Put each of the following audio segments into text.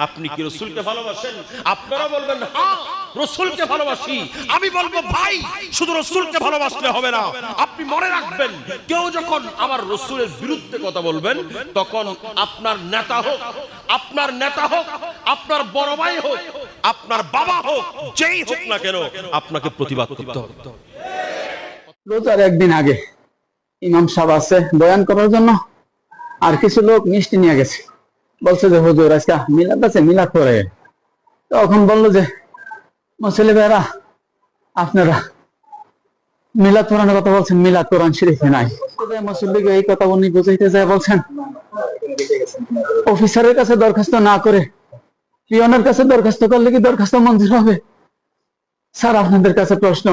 আপনি কি রাসূলকে ভালোবাসেন? আপনারা বলবেন হ্যাঁ রাসূলকে ভালোবাসি। আমি বলবো ভাই শুধু রাসূলকে ভালোবাসলে হবে না, আপনি মনে রাখবেন কেউ যখন আমার রাসূলের বিরুদ্ধে কথা বলবেন তখন আপনার নেতা হোক, আপনার নেতা হোক, আপনার বড় ভাই হোক, আপনার বাবা হোক, যেই হোক না কেন আপনাকে প্রতিবাদ করতে হবে। রোজার একদিন আগে ইমাম সাহেব আছে বয়ান করার জন্য, আর কিছু লোক মিষ্টি নিয়ে গেছে, বলছে যে হুজুর আজকে মিলাদ আছে, মিলাদ করে। তখন বললো যে মুসলি ভাইরা আপনারা মিলাদ কোরআনের কথা বলছেন, মিলাদ কোরআন শরীফে নাই। মুসল্লিকে এই কথা উনি বুঝাইতে যায় বলছেন অফিসারের কাছে দরখাস্ত না করে পিয়নের কাছে দরখাস্ত করলে কি দরখাস্ত মঞ্জুর হবে? স্যার আপনাদের কাছে প্রশ্ন,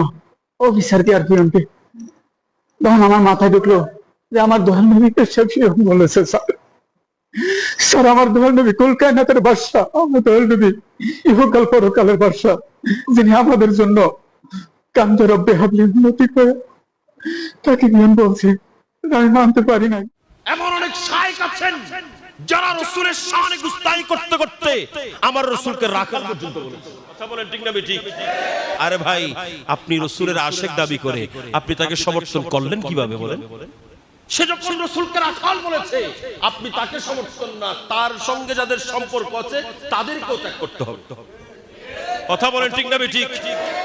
অফিসার কি আর পিয়ন কি? তখন আমার মাথায় ঢুকলো যে আমার দোহার নবীকে সে পিয়ন বলেছে। স্যার আমার দোহার নবী কুল কায়নাতের বাদশা, আমার দোহার নবী ইহকাল পরকালের বাদশা, যিনি আমাদের জন্য কান্দে রব্বে হাবলি উন্নতি করে তাকে পিয়ন বলছে, আমি মানতে পারি নাই। এমন অনেক শায়েখ আছেন যারা রাসূলের শানে গুস্তাখি করতে করতে আমার রাসূলকে রাখাল পর্যন্ত বলেছে। কথা বলেন ঠিক না বেঠিক? আরে ভাই আপনি রাসূলের আশিক দাবি করে আপনি তাকে সমর্থন করলেন কিভাবে বলেন? সে যখন রাসূলকে রাখাল বলেছে আপনি তাকে সমর্থন না, তার সঙ্গে যাদের সম্পর্ক আছে তাদেরকেও ত্যাগ করতে হবে। কথা বলেন ঠিক না বেঠিক?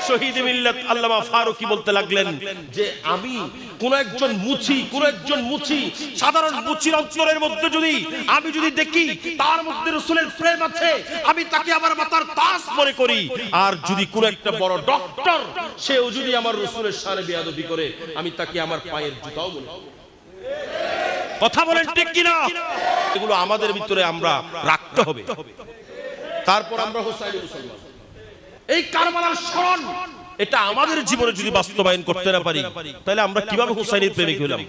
শহীদ মিল্লাত আল্লামা ফারুকী বলতে লাগলেন যে আমি কোন একজন মুচি সাধারণ মুচির অন্তরের মধ্যে আমি যদি দেখি তার মধ্যে রাসূলের প্রেম আছে, আমি তাকে আমার মাথার তাজ মনে করি। আর যদি কোন একটা বড় ডক্টর সেও যদি আমার রাসূলের শানে বেয়াদবি করে আমি তাকে আমার পায়ের জুতাও মনে করি। কথা বলেন ঠিক কিনা? এগুলো আমাদের ভিতরে আমরা রাখতে হবে। তারপর আমরা হোসাইনি মুসলমান। এই কারবালার স্মরণ এটা আমাদের জীবনে যদি বাস্তবায়ন করতে না পারি তাহলে আমরা কিভাবে হুসাইনের প্রেমিক হলাম?